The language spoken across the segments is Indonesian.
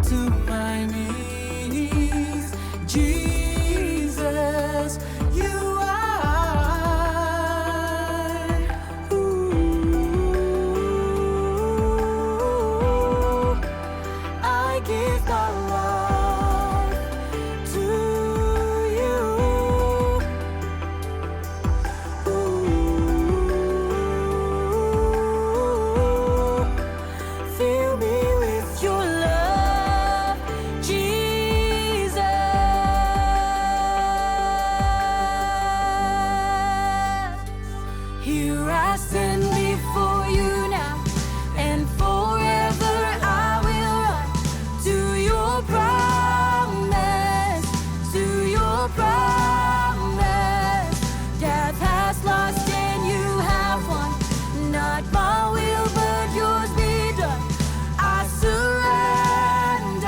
to my knees. Jesus, you are. Ooh, I give my life to you. Ooh, fill me with your love, Jesus. Here I stand before you now, and forever I will run to your promise, to your promise. Death has lost and you have won. Not my will, but yours be done. I surrender,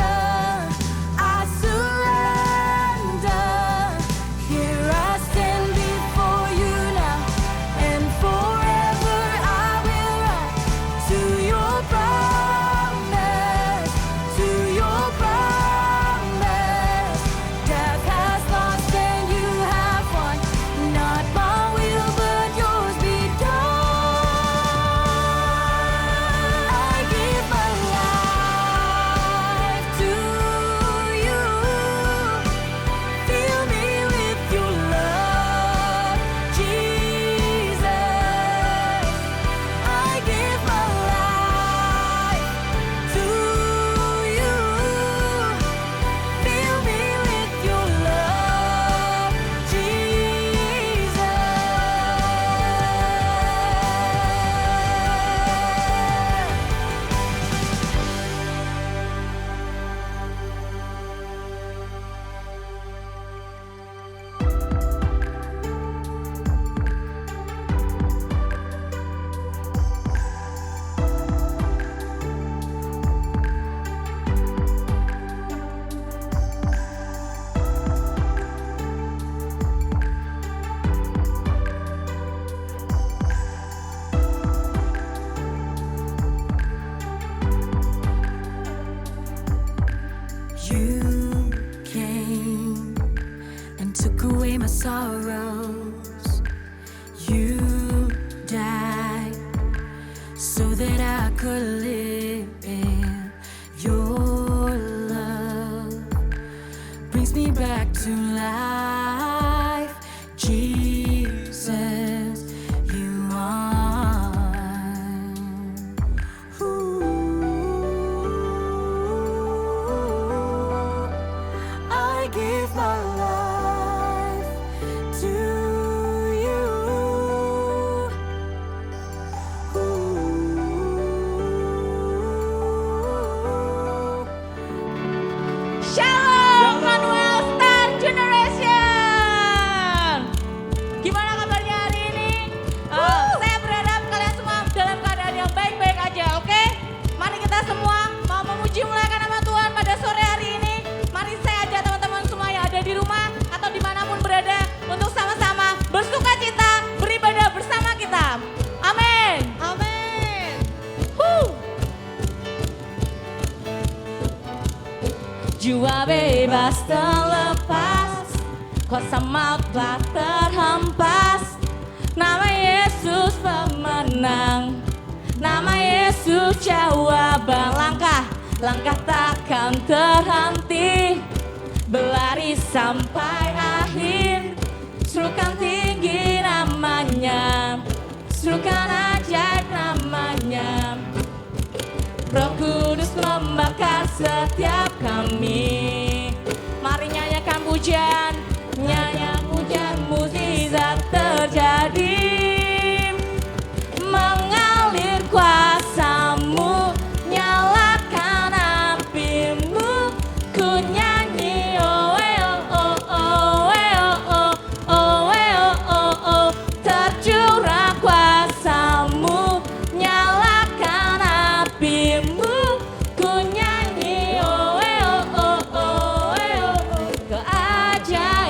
I surrender. Here I stand before you now, and forever I will run to your promise, to your promise. Death has lost and you have won. Not my will, but yours be done. I give my life to you. Fill me with your love, Jesus. I give my life to you. Fill me with your love, Jesus. You came and took away my sorrows. You died so that I could live in your love. Brings me back to life, Jesus, you are. Ooh, I give my life to you. Ooh. Shalom, Manuel Star Generation. Gimana kabarnya hari ini? Saya berharap kalian semua dalam keadaan yang baik-baik aja, oke? Mari kita semua mau memuji muliakan nama Tuhan pada sore hari ini. Mari saya ajak teman-teman semua yang ada di rumah atau dimanapun berada untuk sama-sama bersuka cita, beribadah bersama kita. Amin. Amin. Jiwa bebas terlepas, kuasa maut telah terhempas. Nama Yesus pemenang, nama Yesus jawaban langkah, langkah takkan terhenti. Berlari sampai akhir, serukan tinggi namanya, serukan ajaib namanya. Roh Kudus membakar setiap kami. Mari nyanyikan pujian, nyanyikan pujian, mukjizat terjadi. Mengalir kuasamu, nyalakan apimu. Ku nyanyi oh oh oh oh oh oh oh oh. Tercurah kuasamu, nyalakan apimu. Ku nyanyi oh oh oh oh oh. Keajaiban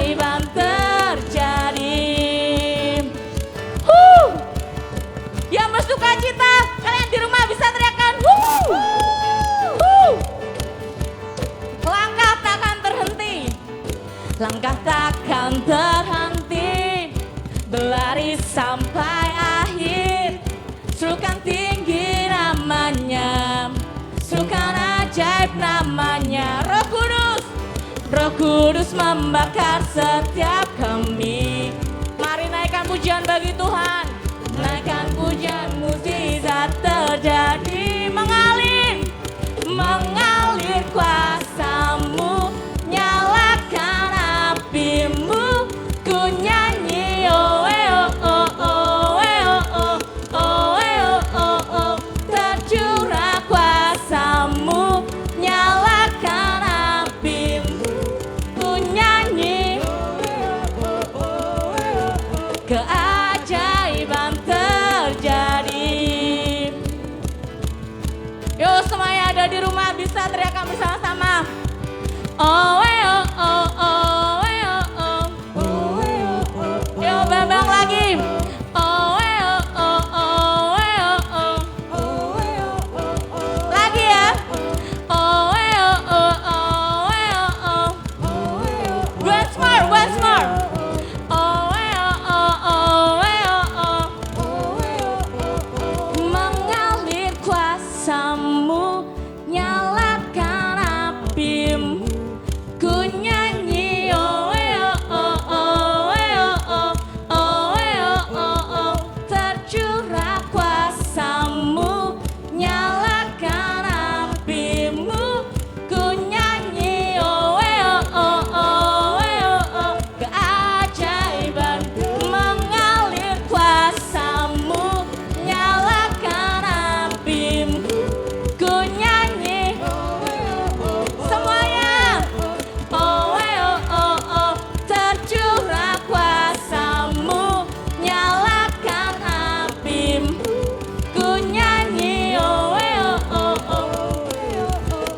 ajaib namanya. Roh Kudus membakar setiap kami. Mari naikkan pujian bagi Tuhan. Naikkan pujian, mukjizat terjadi. Mengalir kuasa-Mu, nyalakan api-Mu. Ku nyanyi oh oh oh oh oh oh oh oh. Tercurah kuasa-Mu, nyalakan api-Mu. Ku nyanyi keajaiban terjadi. Yo, semuanya ada di rumah bisa teriakan bersama-sama. Oh oh oh oh oh oh. Yo, bambang lagi. Oh oh oh oh oh oh. Lagi ya. Oh oh oh oh oh. Once more. Oh oh oh oh oh. Mengalir kuasa-Mu, nyalakan api-Mu. Ku nyanyi oh oh oh oh oh. Tercurah kuasa-Mu, nyalakan api-Mu. Ku nyanyi oh oh oh. Keajaiban mengalir kuasa-Mu, nyalakan api-Mu. Ku nyanyi semuanya. Oh oh. Tercurah kuasa-Mu, nyalakan api-Mu. Ku nyanyi oh oh.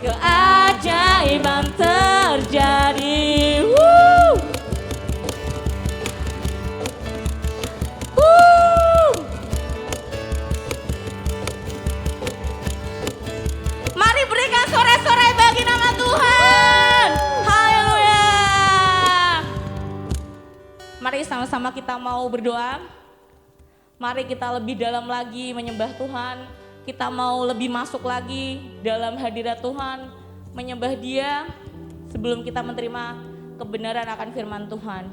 Keajaiban terjadi. Woo! Mari berikan sorai-sorai bagi nama Tuhan. Haleluya. Mari sama-sama kita mau berdoa. Mari kita lebih dalam lagi menyembah Tuhan. Kita mau lebih masuk lagi dalam hadirat Tuhan, menyembah Dia sebelum kita menerima kebenaran akan firman Tuhan.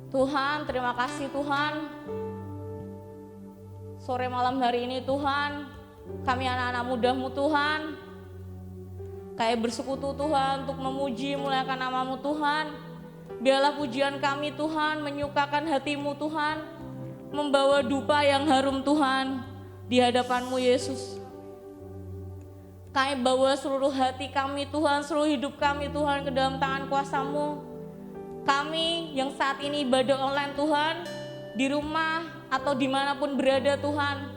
Tuhan, terima kasih Tuhan. Sore malam hari ini Tuhan, kami anak-anak muda-Mu Tuhan, kayak bersekutu Tuhan untuk memuji muliakan nama-Mu Tuhan. Biarlah pujian kami Tuhan menyukakan hati-Mu Tuhan, membawa dupa yang harum Tuhan di hadapan-Mu Yesus. Kami bawa seluruh hati kami Tuhan, seluruh hidup kami Tuhan ke dalam tangan kuasa-Mu. Kami yang saat ini ibadah online Tuhan, di rumah atau dimanapun berada Tuhan.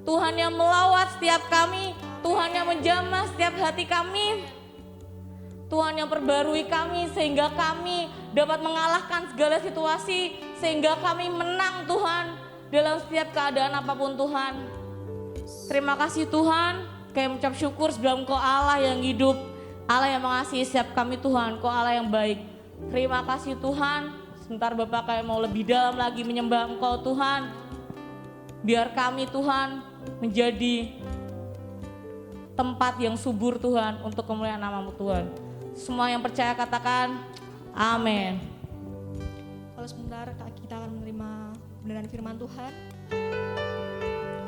Tuhan yang melawat setiap kami, Tuhan yang menjamah setiap hati kami. Tuhan yang perbarui kami sehingga kami dapat mengalahkan segala situasi, sehingga kami menang Tuhan dalam setiap keadaan apapun Tuhan. Terima kasih Tuhan, kami mengucap syukur sebab Engkau Allah yang hidup, Allah yang mengasihi setiap kami Tuhan, Engkau Allah yang baik. Terima kasih Tuhan, sebentar Bapak kami mau lebih dalam lagi menyembah Engkau Tuhan. Biar kami Tuhan menjadi tempat yang subur Tuhan untuk kemuliaan nama-Mu Tuhan. Semua yang percaya katakan amin. Kalau sebentar kita akan menerima kebenaran firman Tuhan.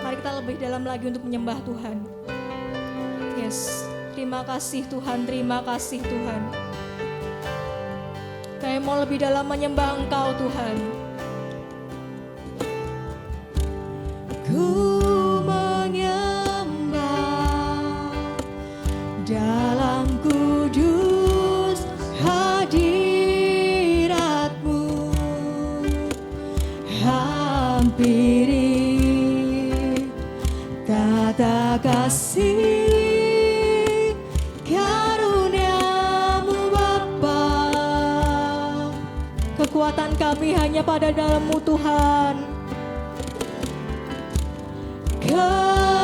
Mari kita lebih dalam lagi untuk menyembah Tuhan. Yes, terima kasih Tuhan, terima kasih Tuhan. Kami mau lebih dalam menyembah Engkau Tuhan. Ku menyembah dalam kudus hadirat-Mu, hampiri tata kasih karunia-Mu Bapa. Kekuatan kami hanya pada dalam-Mu Tuhan.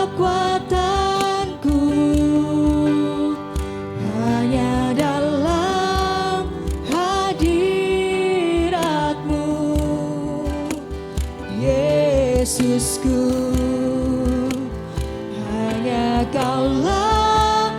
Kekuatanku hanya dalam hadirat-Mu, Yesusku. Hanya Kaulah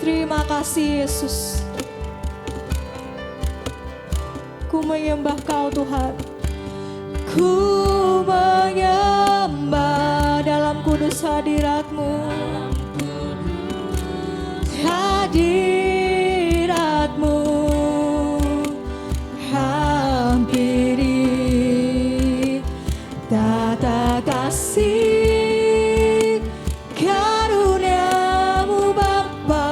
Terima kasih Yesus. Ku menyembah Kau Tuhan. Ku menyembah dalam kudus hadirat-Mu. Hadirat-Mu hampiri tata kasih karunia-Mu Bapa.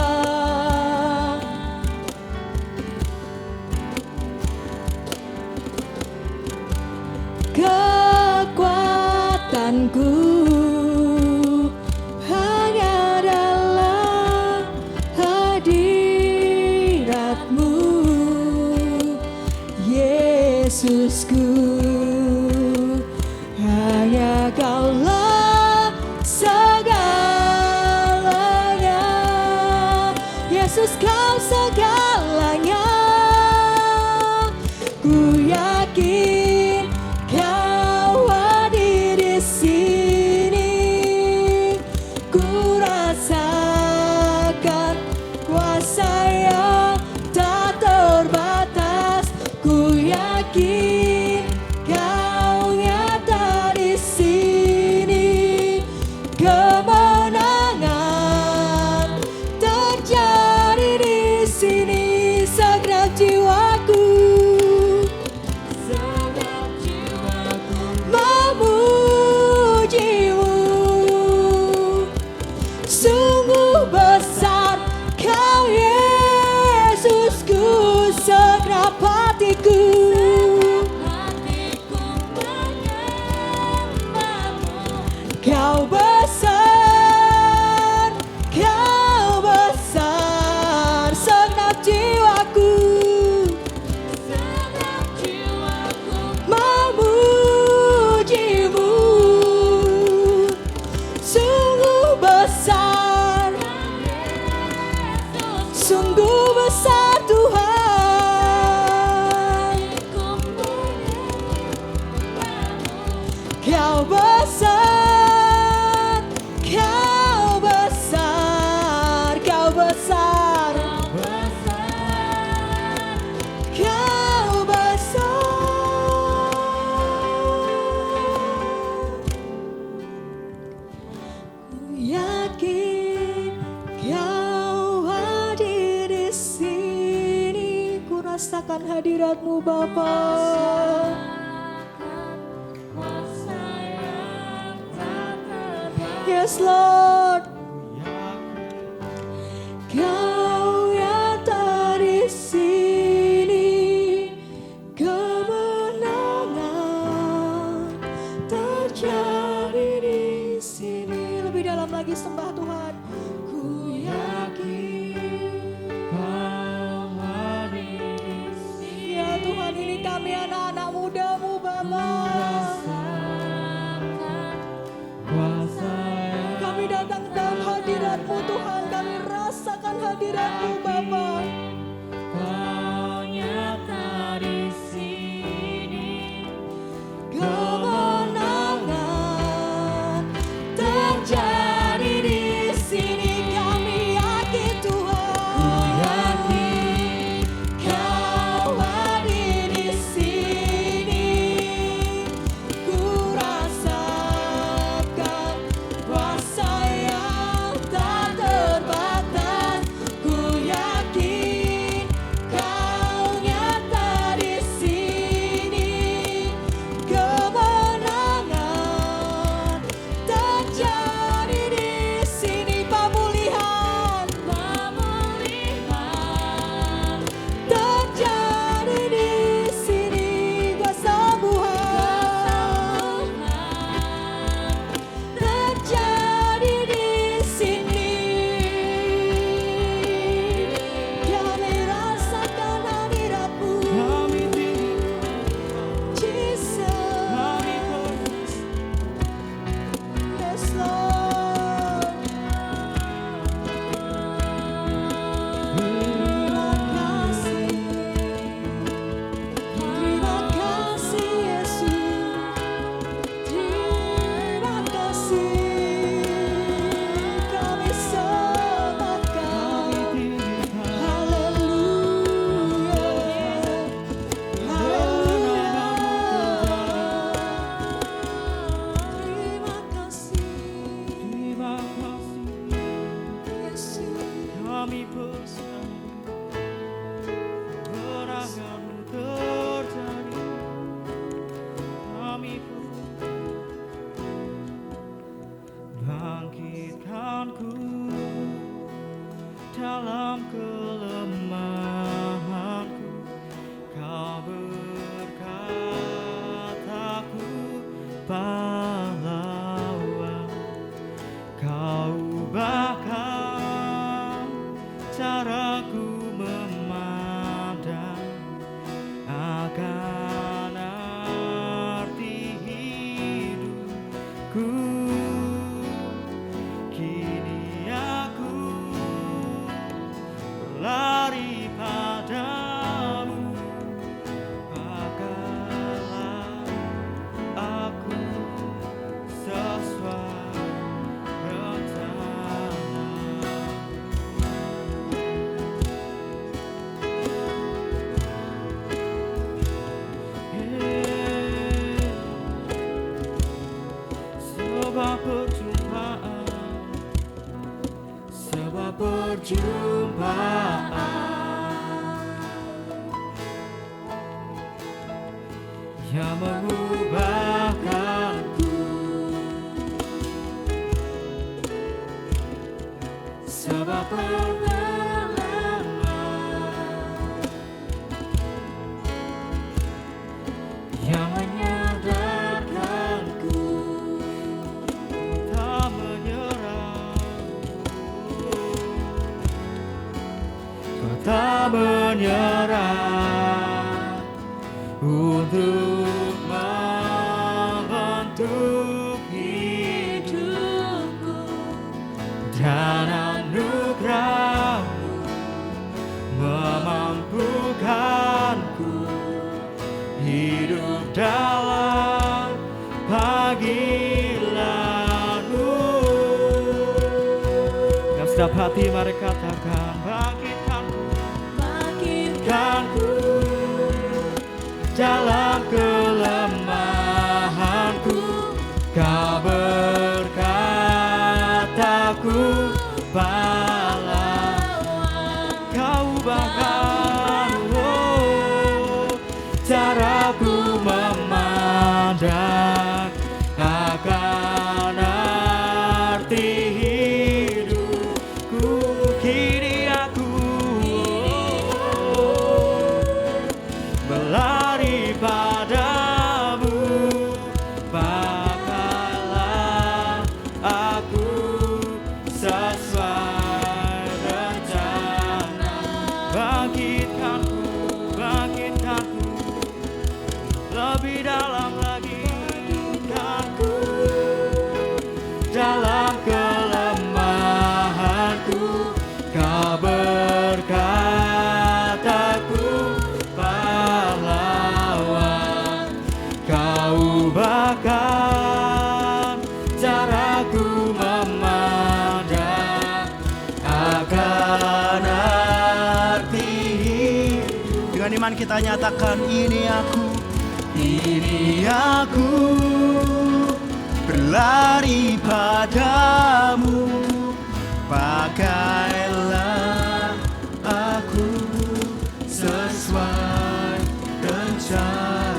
Kekuatanku hanya dalam hadirat-Mu, Yesusku. Hanya Kaulah segalanya, Yesus Kau segalanya. Ku yakin Kau hadir di sini. Ku rasakan kuasa yang tak terbatas. Ku yakin Kau nyata di sini. Kemenangan terjadi di sini. Segenap jiwaku memuji-Mu. Sungguh besar Kau Yesusku. Segenap hatiku Kau besar, Kau besar. Segenap jiwaku memuji-Mu. Sungguh besar, sungguh besar Tuhan. Kau besar, Kau besar, Kau besar, Kau besar. Ku yakin Kau hadir di sini. Ku rasakan hadirat-Mu Bapa. Yes Lord, Kau nyata di sini. Kemenangan terjadi di sini. Lebih dalam lagi sembah Tuhan. Ku yakin Kau hadir di sini. Ya Tuhan, ini kami anak-anak muda-Mu Bapa. Kami datang dalam hadirat-Mu Tuhan. Kami rasakan hadirat-Mu Bapa. Kau nyata di sini. Kemenangan terjadi di sini. Kami yakin Tuhan. Ku yakin Kau hadir di sini. Ku rasakan kuasa yang tak terbatas. Ku kami bersatu, kemenangan-Mu terjadi. Kami bangkitkanku dalam kelemahanku. Kau berkataku pahlawan. Kau ubahkan caraku memandang akan arti hidupku. Kini aku berlari padamu, pakailah aku sesuai rencana. Sebab perjumpaan yang mengubahkanku. Sebab pengalaman yang menyadarkanku tak menyerah, tak menyerah untuk membentuk hidupku, dan anugerah-Mu memampukanku hidup dalam panggilan-Mu. Yang setiap hati mari katakan, bangkitkanku dalam kelemahanku. Kau berkataku pahlawan. Kau bahkan caraku memandang akan arti hidupku. Kini aku berlari padamu, pakailah aku sesuai rencana. Bangkitkanku, bangkitkanku lebih dalam lagi, bangkitkanku dalam kelemahanku. Kau berkataku pahlawan. Kau ubahkan caraku memandang akan arti hidup. Dengan iman kita nyatakan, ini aku berlari padamu, pakailah aku sesuai rencana.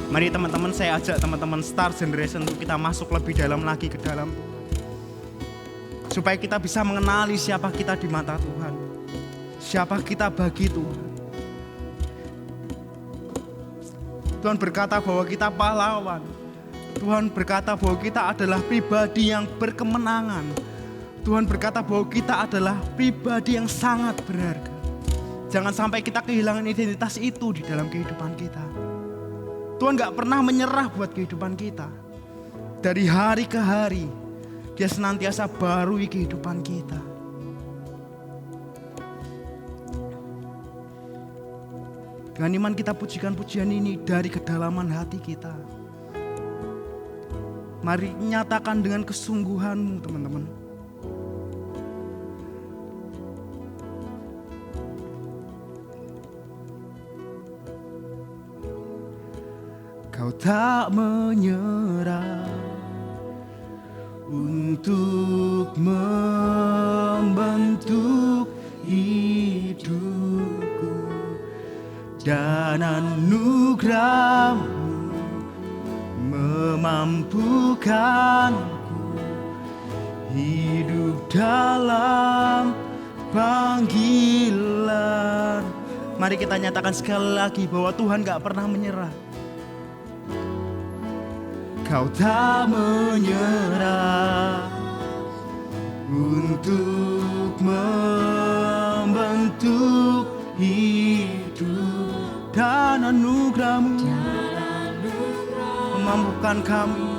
Mari teman-teman, saya ajak teman-teman Star Generation untuk kita masuk lebih dalam lagi ke dalam Tuhan, supaya kita bisa mengenali siapa kita di mata Tuhan, siapa kita bagi Tuhan. Tuhan berkata bahwa kita pahlawan. Tuhan berkata bahwa kita adalah pribadi yang berkemenangan. Tuhan berkata bahwa kita adalah pribadi yang sangat berharga. Jangan sampai kita kehilangan identitas itu di dalam kehidupan kita. Tuhan gak pernah menyerah buat kehidupan kita. Dari hari ke hari, Dia senantiasa barui kehidupan kita. Dengan iman kita pujikan pujian ini dari kedalaman hati kita. Mari nyatakan dengan kesungguhanmu, teman-teman. Kau tak menyerah untuk membentuk dan anugerah-Mu memampukanku hidup dalam panggilan. Mari kita nyatakan sekali lagi bahwa Tuhan gak pernah menyerah. Kau tak menyerah untuk membentuk hidup dan anugerah-Mu memampukan kami,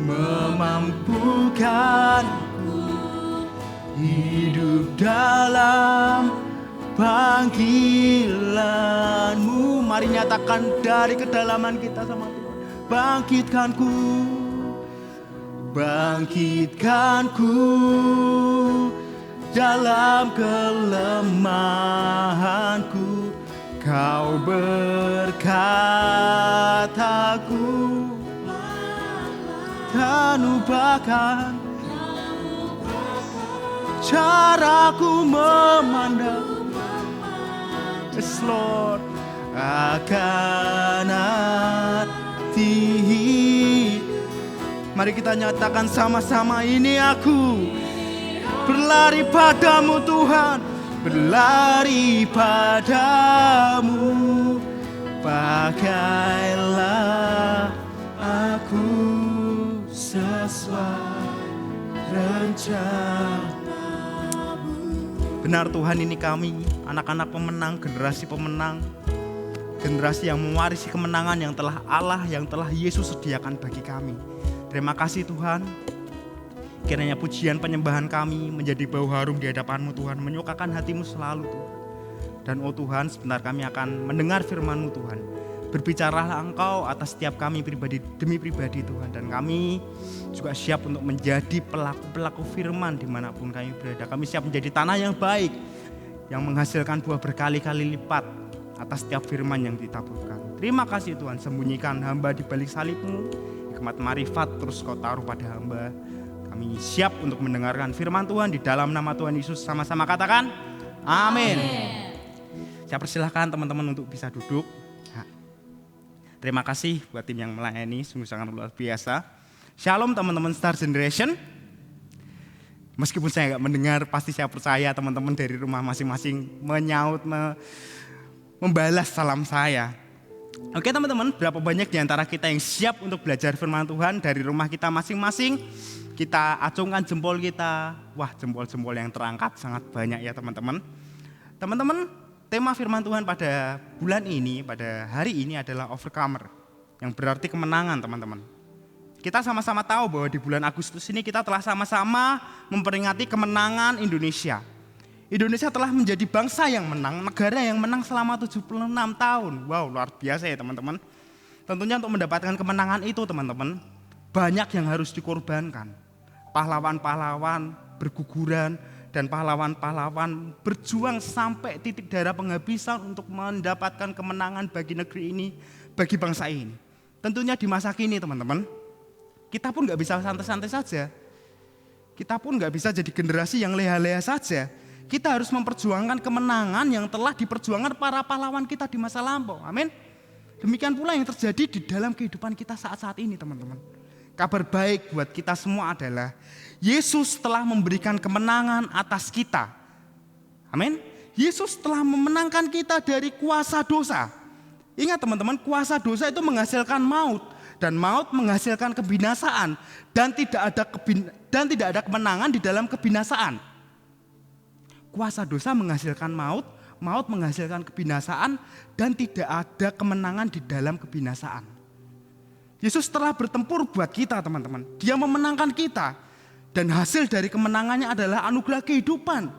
memampukanku hidup dalam panggilan-Mu. Mari nyatakan dari kedalaman kita sama Tuhan. Bangkitkanku, bangkitkanku dalam kelemahanku. Kau berkataku dan ubahkan caraku memandang. Yes Lord, akan hati. Mari kita nyatakan sama-sama, ini aku berlari padamu Tuhan, berlari padamu. Pakailah aku sesuai rencana. Benar Tuhan, ini kami anak-anak pemenang, generasi pemenang, generasi yang mewarisi kemenangan yang telah Allah, yang telah Yesus sediakan bagi kami. Terima kasih Tuhan. Kiranya pujian penyembahan kami menjadi bau harum di hadapan-Mu Tuhan, menyukakan hati-Mu selalu Tuhan. Dan oh Tuhan, sebentar kami akan mendengar firman-Mu Tuhan. Berbicaralah Engkau atas setiap kami pribadi demi pribadi Tuhan. Dan kami juga siap untuk menjadi pelaku-pelaku firman dimanapun kami berada. Kami siap menjadi tanah yang baik, yang menghasilkan buah berkali-kali lipat atas setiap firman yang ditaburkan. Terima kasih Tuhan, sembunyikan hamba di balik salib-Mu. Hikmat marifat terus Kau taruh pada hamba. Kami siap untuk mendengarkan firman Tuhan di dalam nama Tuhan Yesus. Sama-sama katakan amin. Saya persilahkan teman-teman untuk bisa duduk. Terima kasih buat tim yang melayani, sungguh sangat luar biasa. Shalom teman-teman Star Generation. Meskipun saya gak mendengar, pasti saya percaya teman-teman dari rumah masing-masing menyaut, membalas salam saya. Oke teman-teman, berapa banyak di antara kita yang siap untuk belajar firman Tuhan dari rumah kita masing-masing? Kita acungkan jempol kita. Wah, jempol-jempol yang terangkat sangat banyak ya teman-teman. Teman-teman, tema firman Tuhan pada bulan ini, pada hari ini adalah overcomer, yang berarti kemenangan teman-teman. Kita sama-sama tahu bahwa di bulan Agustus ini kita telah sama-sama memperingati kemenangan Indonesia. Indonesia telah menjadi bangsa yang menang, negara yang menang selama 76 tahun. Wow, luar biasa ya teman-teman. Tentunya untuk mendapatkan kemenangan itu teman-teman, banyak yang harus dikorbankan. Pahlawan-pahlawan berguguran dan pahlawan-pahlawan berjuang sampai titik darah penghabisan untuk mendapatkan kemenangan bagi negeri ini, bagi bangsa ini. Tentunya di masa kini teman-teman, kita pun gak bisa santai-santai saja. Kita pun gak bisa jadi generasi yang leha-leha saja. Kita harus memperjuangkan kemenangan yang telah diperjuangkan para pahlawan kita di masa lampau. Amin. Demikian pula yang terjadi di dalam kehidupan kita saat-saat ini teman-teman. Kabar baik buat kita semua adalah Yesus telah memberikan kemenangan atas kita. Amin. Yesus telah memenangkan kita dari kuasa dosa. Ingat teman-teman, kuasa dosa itu menghasilkan maut. Dan maut menghasilkan kebinasaan. Dan tidak ada kemenangan di dalam kebinasaan. Kuasa dosa menghasilkan maut, maut menghasilkan kebinasaan, dan tidak ada kemenangan di dalam kebinasaan. Yesus telah bertempur buat kita teman-teman. Dia memenangkan kita. Dan hasil dari kemenangannya adalah anugerah kehidupan.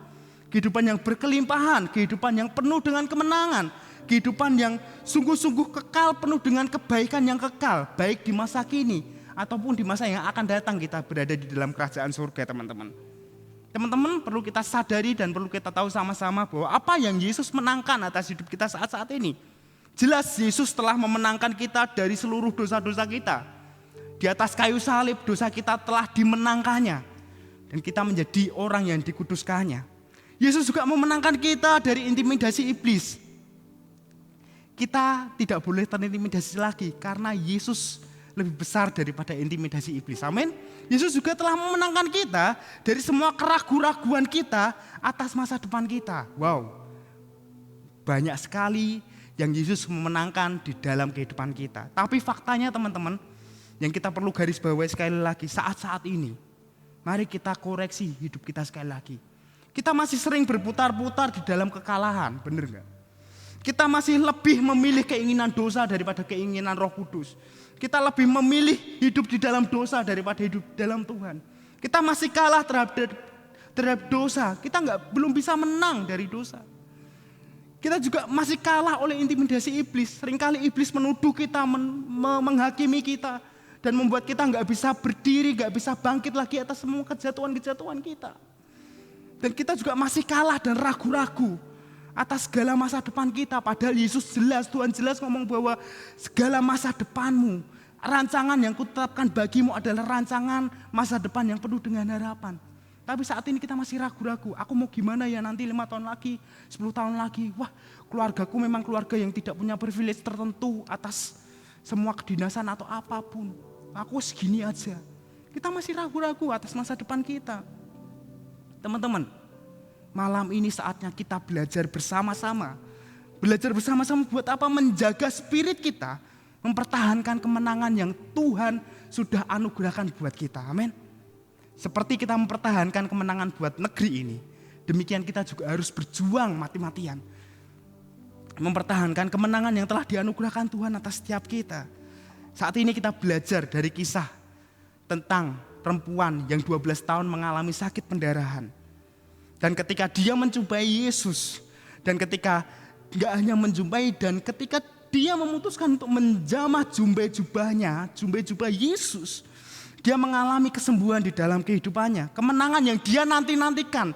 Kehidupan yang berkelimpahan, kehidupan yang penuh dengan kemenangan. Kehidupan yang sungguh-sungguh kekal, penuh dengan kebaikan yang kekal. Baik di masa kini ataupun di masa yang akan datang kita berada di dalam kerajaan surga teman-teman. Teman-teman perlu kita sadari dan perlu kita tahu sama-sama bahwa apa yang Yesus menangkan atas hidup kita saat-saat ini. Jelas Yesus telah memenangkan kita dari seluruh dosa-dosa kita. Di atas kayu salib dosa kita telah dimenangkannya. Dan kita menjadi orang yang dikuduskannya. Yesus juga memenangkan kita dari intimidasi iblis. kita tidak boleh terintimidasi lagi karena Yesus lebih besar daripada intimidasi iblis. Amin. Yesus juga telah memenangkan kita dari semua keraguan-raguan kita atas masa depan kita. Wow. Banyak sekali yang Yesus memenangkan di dalam kehidupan kita. Tapi faktanya teman-teman, yang kita perlu garis bawahi sekali lagi saat-saat ini. Mari kita koreksi hidup kita sekali lagi. Kita masih sering berputar-putar di dalam kekalahan, benar enggak? Kita masih lebih memilih keinginan dosa daripada keinginan Roh Kudus. Kita lebih memilih hidup di dalam dosa daripada hidup dalam Tuhan. Kita masih kalah terhadap dosa. Kita belum bisa menang dari dosa. Kita juga masih kalah oleh intimidasi iblis. Seringkali iblis menuduh kita, menghakimi kita. Dan membuat kita nggak bisa berdiri, nggak bisa bangkit lagi atas semua kejatuhan-kejatuhan kita. Dan kita juga masih kalah dan ragu-ragu atas segala masa depan kita. Padahal Yesus jelas, Tuhan jelas ngomong bahwa segala masa depanmu, rancangan yang kutetapkan bagimu adalah rancangan masa depan yang penuh dengan harapan. Tapi saat ini kita masih ragu-ragu, aku mau gimana ya nanti 5 tahun lagi, 10 tahun lagi. Wah, keluargaku memang keluarga yang tidak punya privilege tertentu atas semua kedinasan atau apapun. Aku segini aja. Kita masih ragu-ragu atas masa depan kita. Teman-teman, malam ini saatnya kita belajar bersama-sama. Belajar bersama-sama buat apa? Menjaga spirit kita, mempertahankan kemenangan yang Tuhan sudah anugerahkan buat kita. Amin. Seperti kita mempertahankan kemenangan buat negeri ini, demikian kita juga harus berjuang mati-matian. Mempertahankan kemenangan yang telah dianugerahkan Tuhan atas setiap kita. Saat ini kita belajar dari kisah tentang perempuan yang 12 tahun mengalami sakit pendarahan. Dan ketika dia menjumpai Yesus, dan ketika gak hanya menjumpai, dan ketika dia memutuskan untuk menjamah jubah jubah Yesus, dia mengalami kesembuhan di dalam kehidupannya. Kemenangan yang dia nanti-nantikan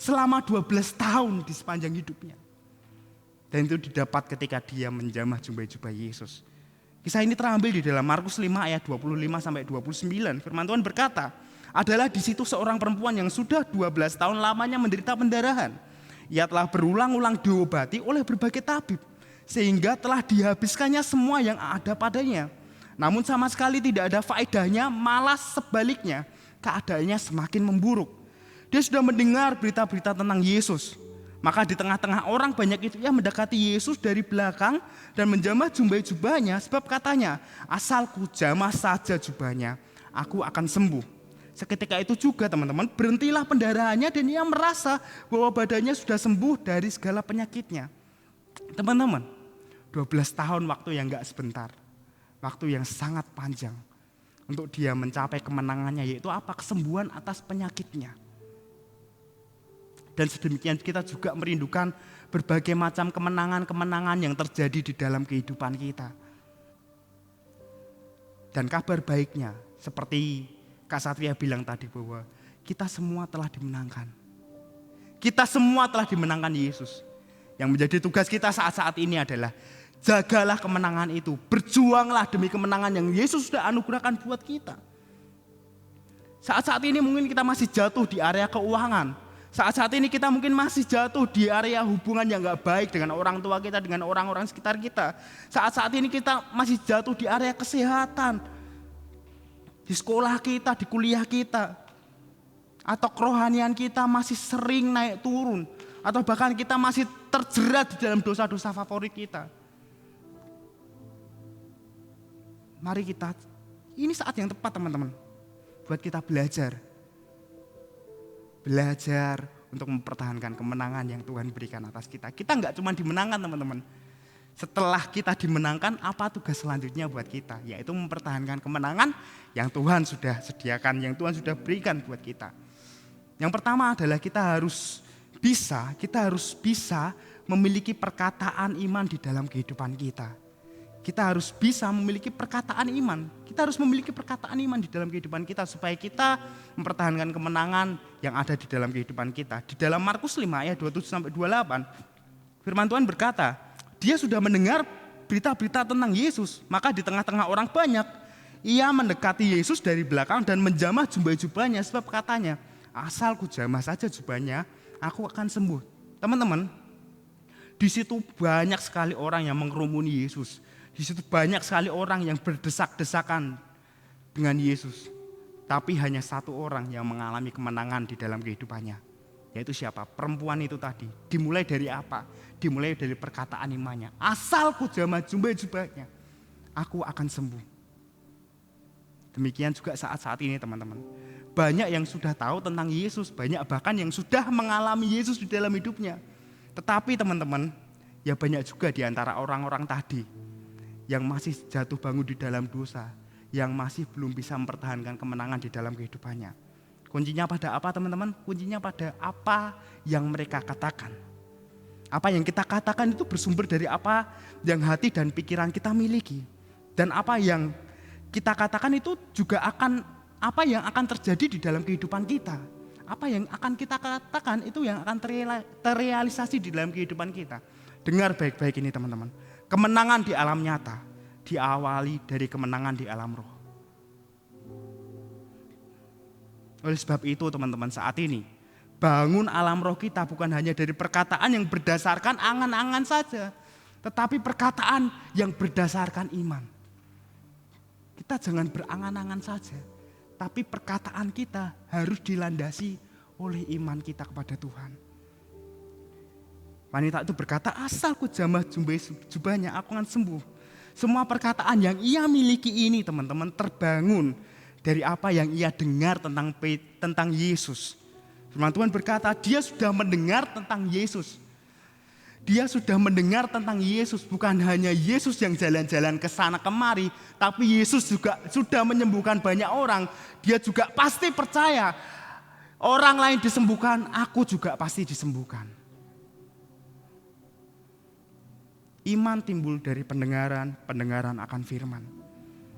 selama 12 tahun di sepanjang hidupnya. Dan itu didapat ketika dia menjamah jubah Yesus. Kisah ini terambil di dalam Markus 5 ayat 25-29. Firman Tuhan berkata, adalah di situ seorang perempuan yang sudah 12 tahun lamanya menderita pendarahan. Ia telah berulang-ulang diobati oleh berbagai tabib, sehingga telah dihabiskannya semua yang ada padanya. Namun sama sekali tidak ada faedahnya, malah sebaliknya keadaannya semakin memburuk. Dia sudah mendengar berita-berita tentang Yesus. Maka di tengah-tengah orang banyak itu ia mendekati Yesus dari belakang dan menjamah jubahnya sebab katanya, asal ku jamah saja jubahnya, aku akan sembuh. Seketika itu juga teman-teman berhentilah pendarahannya dan ia merasa bahwa badannya sudah sembuh dari segala penyakitnya. Teman-teman, 12 tahun waktu yang gak sebentar, waktu yang sangat panjang untuk dia mencapai kemenangannya, yaitu apa? Kesembuhan atas penyakitnya. Dan sedemikian kita juga merindukan berbagai macam kemenangan-kemenangan yang terjadi di dalam kehidupan kita. Dan kabar baiknya, seperti Kak Satria bilang tadi bahwa kita semua telah dimenangkan. Kita semua telah dimenangkan Yesus. Yang menjadi tugas kita saat-saat ini adalah jagalah kemenangan itu. Berjuanglah demi kemenangan yang Yesus sudah anugerahkan buat kita. Saat-saat ini mungkin kita masih jatuh di area keuangan. Saat-saat ini kita mungkin masih jatuh di area hubungan yang gak baik dengan orang tua kita, dengan orang-orang sekitar kita. Saat-saat ini kita masih jatuh di area kesehatan. Di sekolah kita, di kuliah kita. Atau kerohanian kita masih sering naik turun. Atau bahkan kita masih terjerat di dalam dosa-dosa favorit kita. Mari kita, ini saat yang tepat teman-teman. Buat kita belajar untuk mempertahankan kemenangan yang Tuhan berikan atas kita. Kita enggak cuma dimenangkan teman-teman. Setelah kita dimenangkan, apa tugas selanjutnya buat kita? Yaitu mempertahankan kemenangan yang Tuhan sudah sediakan, yang Tuhan sudah berikan buat kita. Yang pertama adalah kita harus bisa memiliki perkataan iman di dalam kehidupan kita. Kita harus bisa memiliki perkataan iman. Kita harus memiliki perkataan iman di dalam kehidupan kita supaya kita mempertahankan kemenangan yang ada di dalam kehidupan kita. Di dalam Markus 5 ayat 27-28, firman Tuhan berkata, dia sudah mendengar berita-berita tentang Yesus. Maka di tengah-tengah orang banyak, ia mendekati Yesus dari belakang dan menjamah jubahnya sebab katanya, asal ku jamah saja jubahnya, aku akan sembuh. Teman-teman, Di situ banyak sekali orang yang mengerumuni Yesus. Di situ banyak sekali orang yang berdesak-desakan dengan Yesus. Tapi hanya satu orang yang mengalami kemenangan di dalam kehidupannya. Yaitu siapa? Perempuan itu tadi. Dimulai dari apa? Dimulai dari perkataan imannya. Asal ku jamah jubahnya, aku akan sembuh. Demikian juga saat-saat ini teman-teman. Banyak yang sudah tahu tentang Yesus. Banyak bahkan yang sudah mengalami Yesus di dalam hidupnya. Tetapi teman-teman, ya banyak juga di antara orang-orang tadi yang masih jatuh bangun di dalam dosa, yang masih belum bisa mempertahankan kemenangan di dalam kehidupannya. Kuncinya pada apa teman-teman? Kuncinya pada apa yang mereka katakan. Apa yang kita katakan itu bersumber dari apa yang hati dan pikiran kita miliki. Dan apa yang kita katakan itu juga akan apa yang akan terjadi di dalam kehidupan kita. Apa yang akan kita katakan itu yang akan terrealisasi di dalam kehidupan kita. Dengar baik-baik ini teman-teman. Kemenangan di alam nyata diawali dari kemenangan di alam roh. Oleh sebab itu teman-teman, saat ini bangun alam roh kita bukan hanya dari perkataan yang berdasarkan angan-angan saja, tetapi perkataan yang berdasarkan iman. Kita jangan berangan-angan saja, tapi perkataan kita harus dilandasi oleh iman kita kepada Tuhan. Wanita itu berkata, asal ku jamah jubahnya, aku akan sembuh. Semua perkataan yang ia miliki ini teman-teman terbangun dari apa yang ia dengar tentang Yesus. Firman Tuhan berkata, dia sudah mendengar tentang Yesus. Dia sudah mendengar tentang Yesus, bukan hanya Yesus yang jalan-jalan ke sana kemari, tapi Yesus juga sudah menyembuhkan banyak orang. Dia juga pasti percaya, orang lain disembuhkan, aku juga pasti disembuhkan. Iman timbul dari pendengaran, pendengaran akan firman.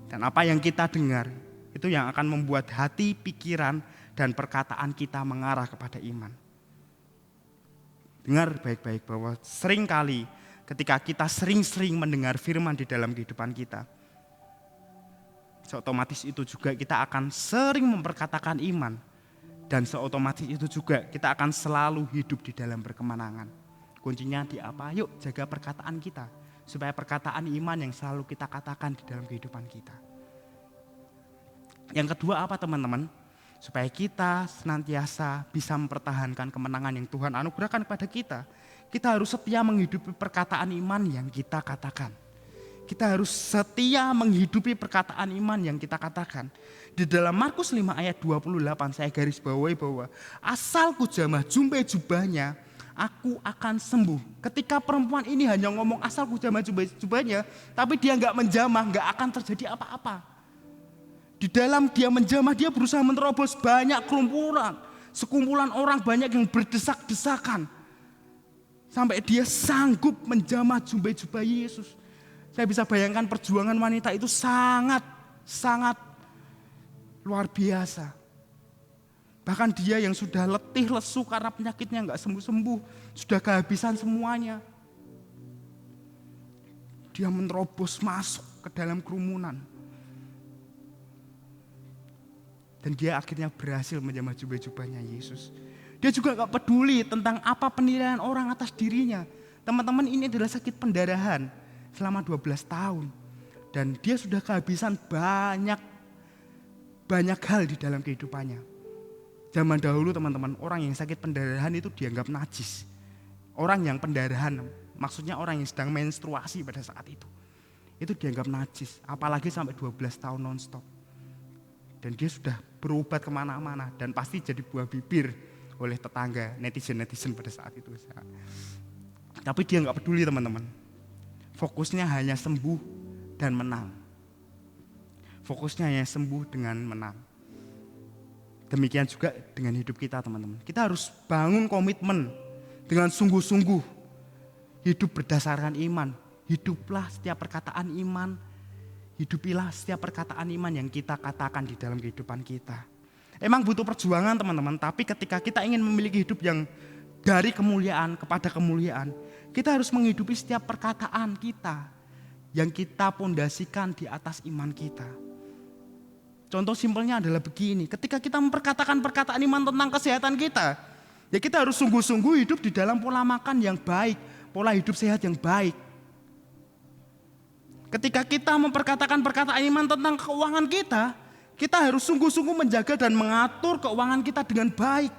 Dan apa yang kita dengar, itu yang akan membuat hati, pikiran, dan perkataan kita mengarah kepada iman. Dengar baik-baik bahwa seringkali ketika kita sering-sering mendengar firman di dalam kehidupan kita, seotomatis itu juga kita akan sering memperkatakan iman. Dan seotomatis itu juga kita akan selalu hidup di dalam berkemenangan. Kuncinya di apa? Yuk jaga perkataan kita. Supaya perkataan iman yang selalu kita katakan di dalam kehidupan kita. Yang kedua apa teman-teman? Supaya kita senantiasa bisa mempertahankan kemenangan yang Tuhan anugerahkan kepada kita. Kita harus setia menghidupi perkataan iman yang kita katakan. Kita harus setia menghidupi perkataan iman yang kita katakan. Di dalam Markus 5 ayat 28 saya garis bawahi bahwa asal ku jamah jubahnya, aku akan sembuh. Ketika perempuan ini hanya ngomong asal ku jamah jubahnya, tapi dia enggak menjamah, enggak akan terjadi apa-apa. Di dalam dia menjamah, dia berusaha menerobos banyak sekumpulan orang banyak yang berdesak-desakan. Sampai dia sanggup menjamah jubah Yesus. Saya bisa bayangkan perjuangan wanita itu sangat luar biasa. Bahkan dia yang sudah letih lesu karena penyakitnya enggak sembuh-sembuh, sudah kehabisan semuanya. Dia menerobos masuk ke dalam kerumunan. Dan dia akhirnya berhasil menjamah jubahnya Yesus. Dia juga gak peduli tentang apa penilaian orang atas dirinya. Teman-teman, ini adalah sakit pendarahan selama 12 tahun. Dan dia sudah kehabisan banyak hal di dalam kehidupannya. Zaman dahulu teman-teman, orang yang sakit pendarahan itu dianggap najis. Orang yang pendarahan, maksudnya orang yang sedang menstruasi pada saat itu dianggap najis. Apalagi sampai 12 tahun non-stop. Dan dia sudah berobat kemana-mana dan pasti jadi buah bibir oleh tetangga, netizen pada saat itu. Tapi dia gak peduli teman-teman. Fokusnya hanya sembuh dan menang. Fokusnya hanya sembuh dengan menang. Demikian juga dengan hidup kita teman-teman. Kita harus bangun komitmen dengan sungguh-sungguh. Hidup berdasarkan iman. Hiduplah setiap perkataan iman. Hidupilah setiap perkataan iman yang kita katakan di dalam kehidupan kita. Emang butuh perjuangan teman-teman, tapi ketika kita ingin memiliki hidup yang dari kemuliaan kepada kemuliaan, kita harus menghidupi setiap perkataan kita yang kita pondasikan di atas iman kita. Contoh simpelnya adalah begini, ketika kita memperkatakan perkataan iman tentang kesehatan kita, ya kita harus sungguh-sungguh hidup di dalam pola makan yang baik, pola hidup sehat yang baik. Ketika kita memperkatakan perkataan iman tentang keuangan kita harus sungguh-sungguh menjaga dan mengatur keuangan kita dengan baik.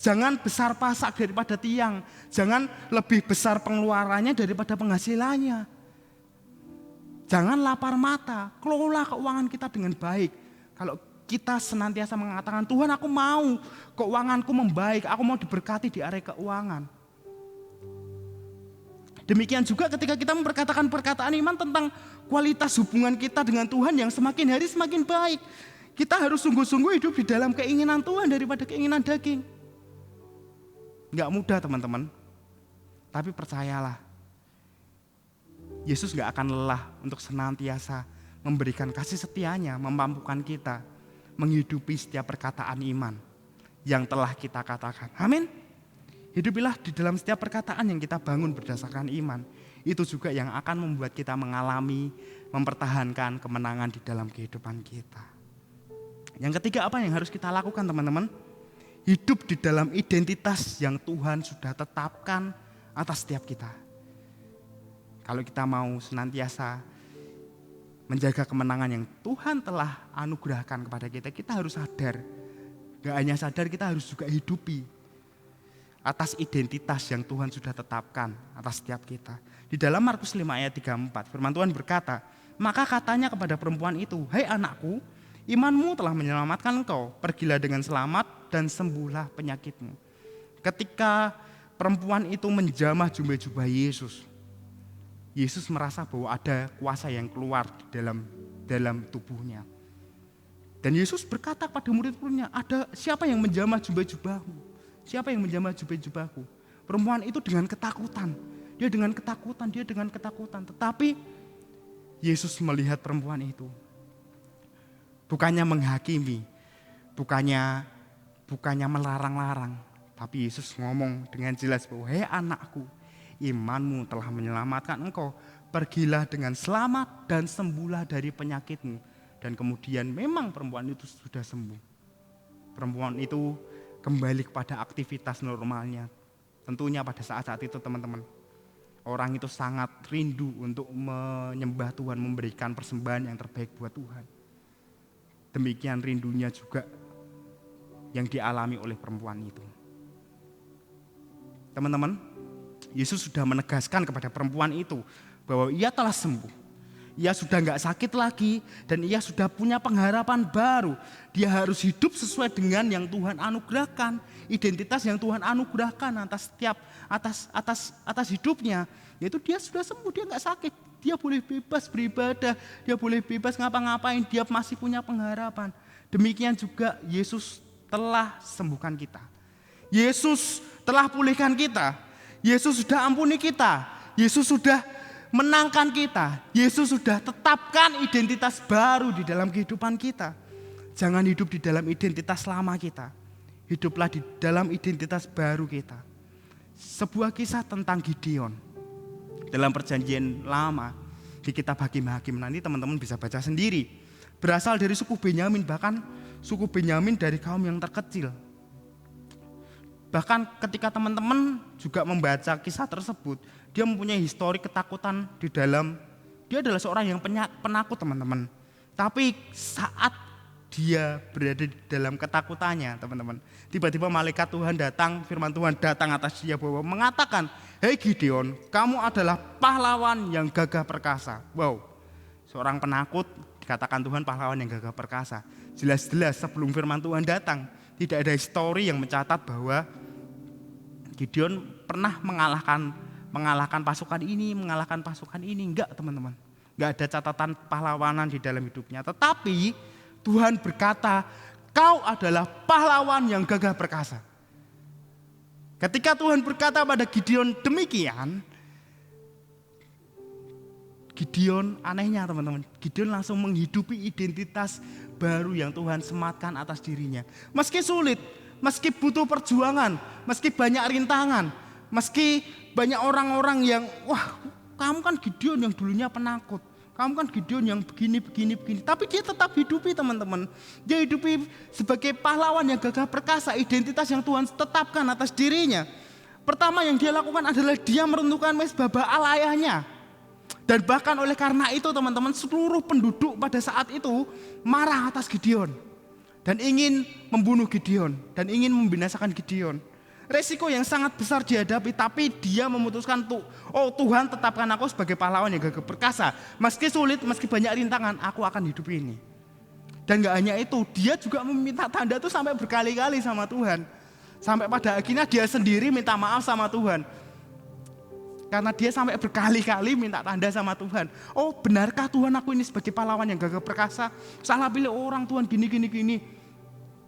Jangan besar pasak daripada tiang. Jangan lebih besar pengeluarannya daripada penghasilannya. Jangan lapar mata. Kelola keuangan kita dengan baik. Kalau kita senantiasa mengatakan, Tuhan aku mau keuanganku membaik. Aku mau diberkati di area keuangan. Demikian juga ketika kita memperkatakan perkataan iman tentang kualitas hubungan kita dengan Tuhan yang semakin hari semakin baik. Kita harus sungguh-sungguh hidup di dalam keinginan Tuhan daripada keinginan daging. Enggak mudah teman-teman. Tapi percayalah, Yesus enggak akan lelah untuk senantiasa memberikan kasih setianya, memampukan kita menghidupi setiap perkataan iman yang telah kita katakan. Amin. Hidupilah di dalam setiap perkataan yang kita bangun berdasarkan iman. Itu juga yang akan membuat kita mengalami, mempertahankan kemenangan di dalam kehidupan kita. Yang ketiga apa yang harus kita lakukan teman-teman? Hidup di dalam identitas yang Tuhan sudah tetapkan atas setiap kita. Kalau kita mau senantiasa menjaga kemenangan yang Tuhan telah anugerahkan kepada kita, kita harus sadar. Gak hanya sadar, kita harus juga hidupi atas identitas yang Tuhan sudah tetapkan atas setiap kita. Di dalam Markus 5 ayat 34, firman Tuhan berkata, maka katanya kepada perempuan itu, hai anakku, imanmu telah menyelamatkan engkau, pergilah dengan selamat dan sembuhlah penyakitmu. Ketika perempuan itu menjamah jubah Yesus, Yesus merasa bahwa ada kuasa yang keluar di dalam tubuhnya. Dan Yesus berkata pada murid-muridnya, ada siapa yang menjamah jubah-jubahmu? Siapa yang menjamah jubah-jubahku? Perempuan itu dengan ketakutan. Dia dengan ketakutan. Tetapi Yesus melihat perempuan itu. Bukannya menghakimi. Bukannya melarang-larang. Tapi Yesus ngomong dengan jelas bahwa, hei anakku, imanmu telah menyelamatkan engkau. Pergilah dengan selamat dan sembuhlah dari penyakitmu. Dan kemudian memang perempuan itu sudah sembuh. Perempuan itu kembali kepada aktivitas normalnya. Tentunya pada saat-saat itu teman-teman, orang itu sangat rindu untuk menyembah Tuhan, memberikan persembahan yang terbaik buat Tuhan. Demikian rindunya juga yang dialami oleh perempuan itu. Teman-teman, Yesus sudah menegaskan kepada perempuan itu bahwa ia telah sembuh. Ia sudah gak sakit lagi dan ia sudah punya pengharapan baru. Dia harus hidup sesuai dengan yang Tuhan anugerahkan, identitas yang Tuhan anugerahkan atas hidupnya. Yaitu dia sudah sembuh, dia gak sakit. Dia boleh bebas beribadah, dia boleh bebas ngapa-ngapain, dia masih punya pengharapan. Demikian juga Yesus telah sembuhkan kita. Yesus telah pulihkan kita. Yesus sudah ampuni kita. Yesus sudah menangkan kita. Yesus sudah tetapkan identitas baru di dalam kehidupan kita. Jangan hidup di dalam identitas lama kita. Hiduplah di dalam identitas baru kita. Sebuah kisah tentang Gideon. Dalam perjanjian lama, di kitab Hakim-Hakim, nanti teman-teman bisa baca sendiri. Berasal dari suku Benyamin, bahkan suku Benyamin dari kaum yang terkecil. Bahkan ketika teman-teman juga membaca kisah tersebut, dia mempunyai histori ketakutan di dalam, dia adalah seorang yang penakut teman-teman. Tapi saat dia berada di dalam ketakutannya teman-teman, tiba-tiba malaikat Tuhan datang, firman Tuhan datang atas dia bahwa mengatakan, hei Gideon, kamu adalah pahlawan yang gagah perkasa. Wow, seorang penakut dikatakan Tuhan pahlawan yang gagah perkasa. Jelas-jelas sebelum firman Tuhan datang, tidak ada histori yang mencatat bahwa Gideon pernah mengalahkan pasukan ini, mengalahkan pasukan ini. Enggak teman-teman. Enggak ada catatan pahlawanan di dalam hidupnya. Tetapi Tuhan berkata, kau adalah pahlawan yang gagah perkasa. Ketika Tuhan berkata pada Gideon demikian, Gideon anehnya teman-teman, Gideon langsung menghidupi identitas baru yang Tuhan sematkan atas dirinya. Meski sulit, meski butuh perjuangan, meski banyak rintangan, meski banyak orang-orang yang, wah kamu kan Gideon yang dulunya penakut, kamu kan Gideon yang begini. Tapi dia tetap hidupi teman-teman. Dia hidupi sebagai pahlawan yang gagah perkasa, identitas yang Tuhan tetapkan atas dirinya. Pertama yang dia lakukan adalah dia meruntuhkan mezbah Baal ayahnya. Dan bahkan oleh karena itu teman-teman, seluruh penduduk pada saat itu marah atas Gideon. Dan ingin membunuh Gideon. Dan ingin membinasakan Gideon. Resiko yang sangat besar dihadapi, tapi dia memutuskan Tuhan tetapkan aku sebagai pahlawan yang gagah perkasa. Meski sulit, meski banyak rintangan, aku akan hidup ini. Dan gak hanya itu, dia juga meminta tanda itu sampai berkali-kali sama Tuhan. Sampai pada akhirnya dia sendiri minta maaf sama Tuhan. Karena dia sampai berkali-kali minta tanda sama Tuhan. Oh, benarkah Tuhan aku ini sebagai pahlawan yang gagah perkasa? Salah pilih orang Tuhan gini.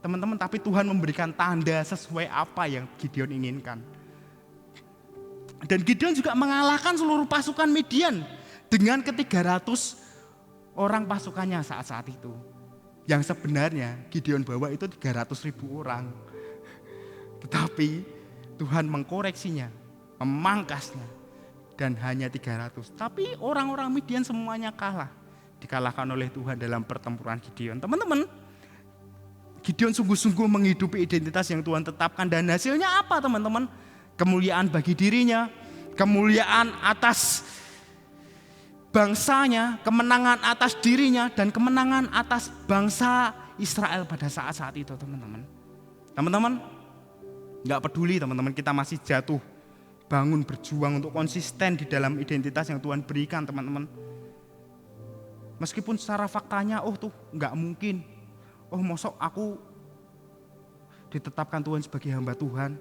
Teman-teman, tapi Tuhan memberikan tanda sesuai apa yang Gideon inginkan. Dan Gideon juga mengalahkan seluruh pasukan Midian dengan ke-300 orang pasukannya saat itu. Yang sebenarnya Gideon bawa itu 300.000 orang. Tetapi Tuhan mengkoreksinya, memangkasnya, dan hanya 300. Tapi orang-orang Midian semuanya kalah. Dikalahkan oleh Tuhan dalam pertempuran Gideon. Teman-teman, Gideon sungguh-sungguh menghidupi identitas yang Tuhan tetapkan. Dan hasilnya apa teman-teman? Kemuliaan bagi dirinya, kemuliaan atas bangsanya, kemenangan atas dirinya, dan kemenangan atas bangsa Israel pada saat-saat itu teman-teman. Teman-teman, gak peduli teman-teman kita masih jatuh, bangun berjuang untuk konsisten di dalam identitas yang Tuhan berikan teman-teman. Meskipun secara faktanya, tuh gak mungkin. Mosok aku ditetapkan Tuhan sebagai hamba Tuhan.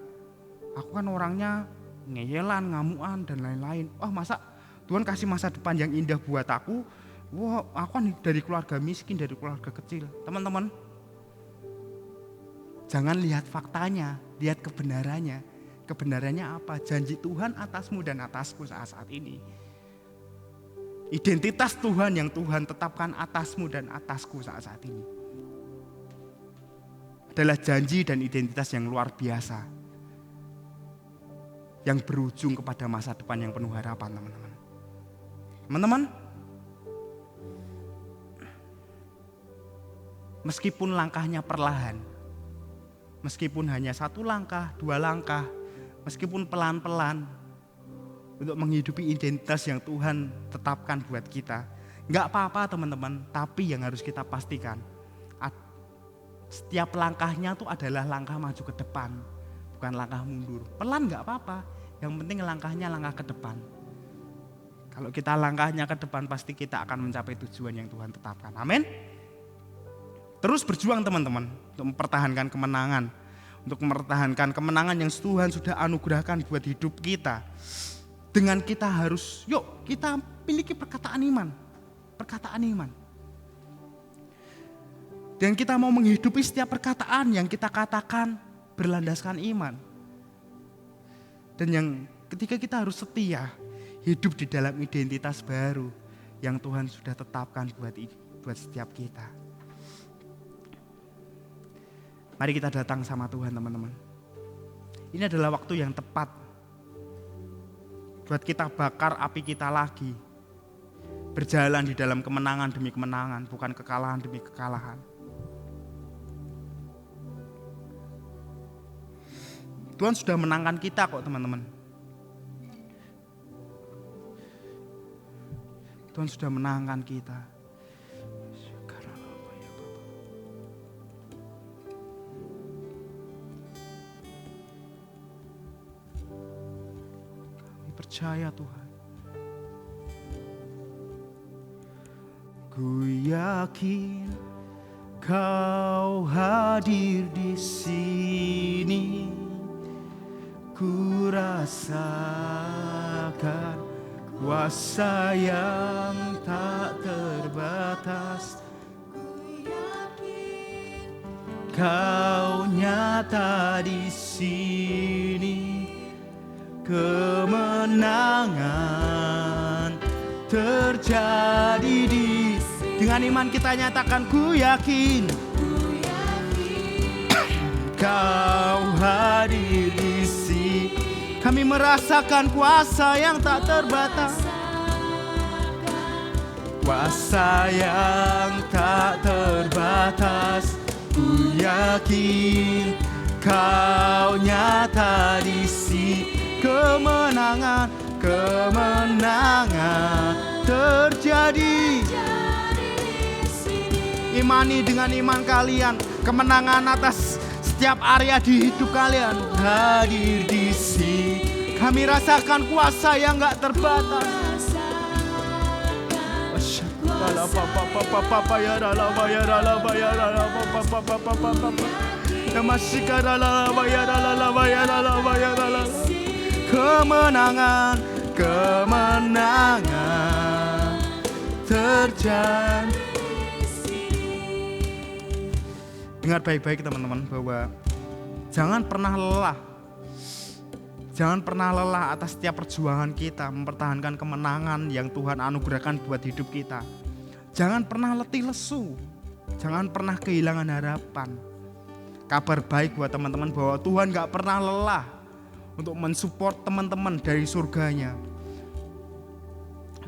Aku kan orangnya ngeyelan, ngamuan, dan lain-lain. Masa Tuhan kasih masa depan yang indah buat aku? Aku kan dari keluarga miskin, dari keluarga kecil. Teman-teman, jangan lihat faktanya, lihat kebenarannya. Kebenarannya apa? Janji Tuhan atasmu dan atasku saat ini. Identitas Tuhan yang Tuhan tetapkan atasmu dan atasku saat ini adalah janji dan identitas yang luar biasa, yang berujung kepada masa depan yang penuh harapan teman-teman. Teman-teman, meskipun langkahnya perlahan, meskipun hanya 1 langkah, 2 langkah, meskipun pelan-pelan untuk menghidupi identitas yang Tuhan tetapkan buat kita, gak apa-apa teman-teman. Tapi yang harus kita pastikan, setiap langkahnya itu adalah langkah maju ke depan, bukan langkah mundur. Pelan gak apa-apa, yang penting langkahnya langkah ke depan. Kalau kita langkahnya ke depan, pasti kita akan mencapai tujuan yang Tuhan tetapkan. Amin. Terus berjuang teman-teman untuk mempertahankan kemenangan, untuk mempertahankan kemenangan yang Tuhan sudah anugerahkan buat hidup kita. Dengan kita harus, kita miliki perkataan iman. Dan kita mau menghidupi setiap perkataan yang kita katakan berlandaskan iman. Dan yang ketiga, kita harus setia hidup di dalam identitas baru yang Tuhan sudah tetapkan buat setiap kita. Mari kita datang sama Tuhan teman-teman. Ini adalah waktu yang tepat buat kita bakar api kita lagi. Berjalan di dalam kemenangan demi kemenangan, bukan kekalahan demi kekalahan. Tuhan sudah menangkan kita kok teman-teman. Tuhan sudah menangkan kita. Kami percaya Tuhan. Ku yakin Kau hadir di sini. Ku rasakan kuasa yang tak terbatas. Ku yakin Kau nyata di sini. Kemenangan terjadi di sini. Dengan iman kita nyatakan, ku yakin Kau hadir di sini. Kami merasakan kuasa yang tak terbatas. Kuasa yang tak terbatas. Ku yakin Kau nyata di sini. kemenangan, kemenangan terjadi. Imani dengan iman kalian, kemenangan atas setiap area di hidup kalian hadir di sini. Kami rasakan kuasa yang gak terbatas. Kemenangan, kemenangan terjadi. Dengar baik-baik teman-teman bahwa jangan pernah lelah. Jangan pernah lelah atas setiap perjuangan kita mempertahankan kemenangan yang Tuhan anugerahkan buat hidup kita. Jangan pernah letih lesu. Jangan pernah kehilangan harapan. Kabar baik buat teman-teman bahwa Tuhan gak pernah lelah untuk mensupport teman-teman dari surganya.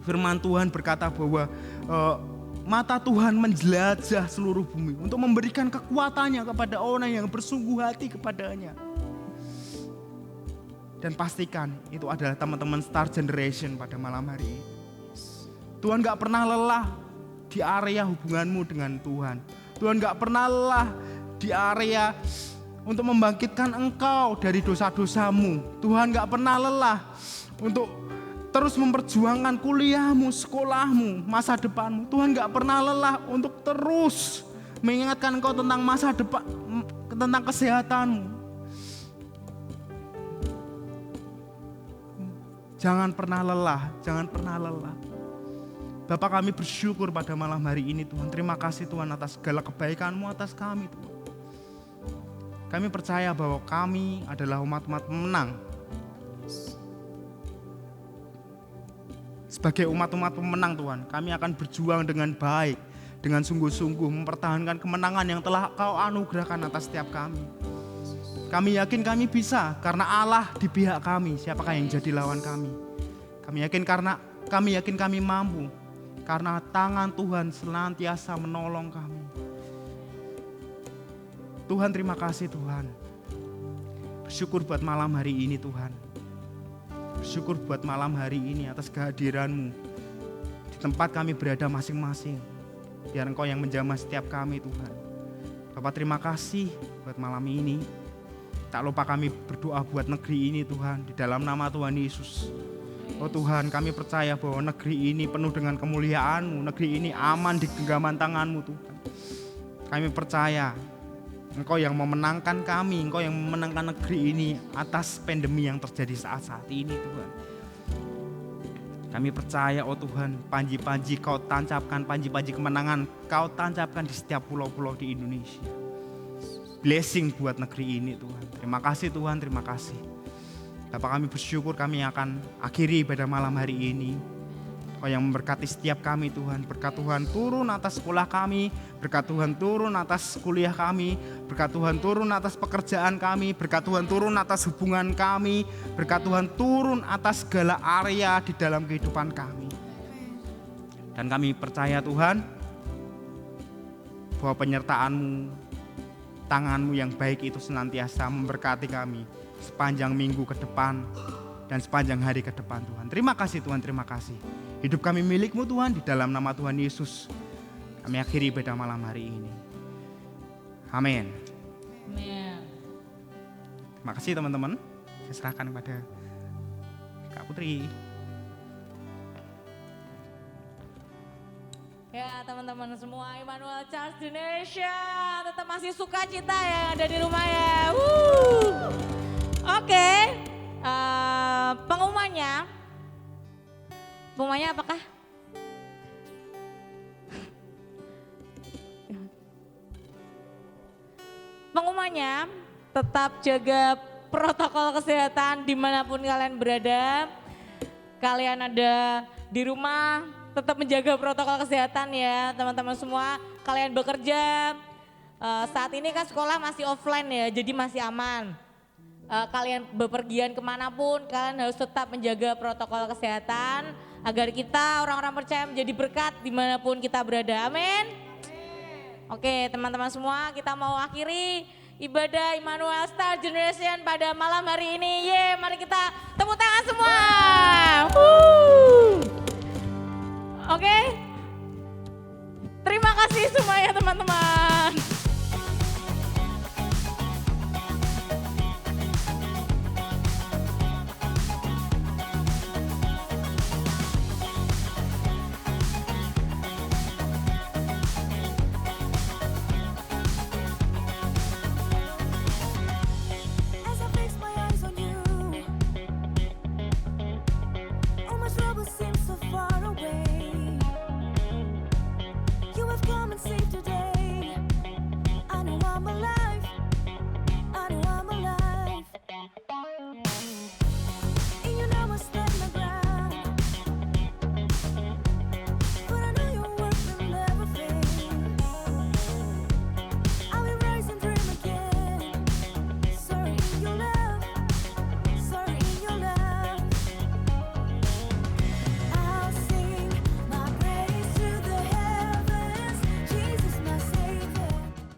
Firman Tuhan berkata bahwa mata Tuhan menjelajah seluruh bumi untuk memberikan kekuatannya kepada orang yang bersungguh hati kepadanya. Dan pastikan itu adalah teman-teman Star Generation pada malam hari ini. Tuhan gak pernah lelah di area hubunganmu dengan Tuhan. Tuhan gak pernah lelah di area untuk membangkitkan engkau dari dosa-dosamu. Tuhan gak pernah lelah untuk terus memperjuangkan kuliahmu, sekolahmu, masa depanmu. Tuhan gak pernah lelah untuk terus mengingatkan engkau tentang masa depan, tentang kesehatanmu. Jangan pernah lelah, jangan pernah lelah. Bapak, kami bersyukur pada malam hari ini Tuhan. Terima kasih Tuhan atas segala kebaikan-Mu atas kami Tuhan. Kami percaya bahwa kami adalah umat-umat pemenang. Sebagai umat-umat pemenang Tuhan, kami akan berjuang dengan baik, dengan sungguh-sungguh mempertahankan kemenangan yang telah Kau anugerahkan atas setiap kami. Kami yakin kami bisa karena Allah di pihak kami. Siapakah yang jadi lawan kami? Kami yakin kami mampu karena tangan Tuhan senantiasa menolong kami. Tuhan, terima kasih Tuhan. Bersyukur buat malam hari ini Tuhan. Bersyukur buat malam hari ini atas kehadiran-Mu di tempat kami berada masing-masing. Biar Engkau yang menjamah setiap kami Tuhan. Bapak, terima kasih buat malam ini. Tak lupa kami berdoa buat negeri ini Tuhan, di dalam nama Tuhan Yesus. Oh Tuhan, kami percaya bahwa negeri ini penuh dengan kemuliaan-Mu, negeri ini aman di genggaman tangan-Mu Tuhan. Kami percaya Engkau yang memenangkan kami, Engkau yang memenangkan negeri ini atas pandemi yang terjadi saat-saat ini Tuhan. Kami percaya oh Tuhan, panji-panji Kau tancapkan, panji-panji kemenangan Kau tancapkan di setiap pulau-pulau di Indonesia. Blessing buat negeri ini Tuhan. Terima kasih Tuhan, terima kasih. Bapak, kami bersyukur kami akan akhiri pada malam hari ini. Kau yang memberkati setiap kami Tuhan. Berkat Tuhan turun atas sekolah kami. Berkat Tuhan turun atas kuliah kami. Berkat Tuhan turun atas pekerjaan kami. Berkat Tuhan turun atas hubungan kami. Berkat Tuhan turun atas segala area di dalam kehidupan kami. Dan kami percaya Tuhan bahwa penyertaan-Mu, tangan-Mu yang baik itu senantiasa memberkati kami sepanjang minggu ke depan dan sepanjang hari ke depan Tuhan. Terima kasih Tuhan, terima kasih. Hidup kami milik-Mu Tuhan, di dalam nama Tuhan Yesus. Kami akhiri pada malam hari ini. Amin. Amin. Terima kasih teman-teman. Saya serahkan kepada Kak Putri. Ya teman-teman semua, Emmanuel Charge Generation tetap masih sukacita yang ada di rumah ya. Oke, pengumumannya apakah? Pengumumannya tetap jaga protokol kesehatan dimanapun kalian berada. Kalian ada di rumah, tetap menjaga protokol kesehatan ya teman-teman semua. Kalian bekerja, saat ini kan sekolah masih offline ya, jadi masih aman. Kalian bepergian kemanapun, kalian harus tetap menjaga protokol kesehatan agar kita orang-orang percaya menjadi berkat dimanapun kita berada. Amin. Oke teman-teman semua, kita mau akhiri ibadah Immanuel Star Generation pada malam hari ini. Mari kita tepuk tangan semua. Oke. Terima kasih semua ya teman-teman.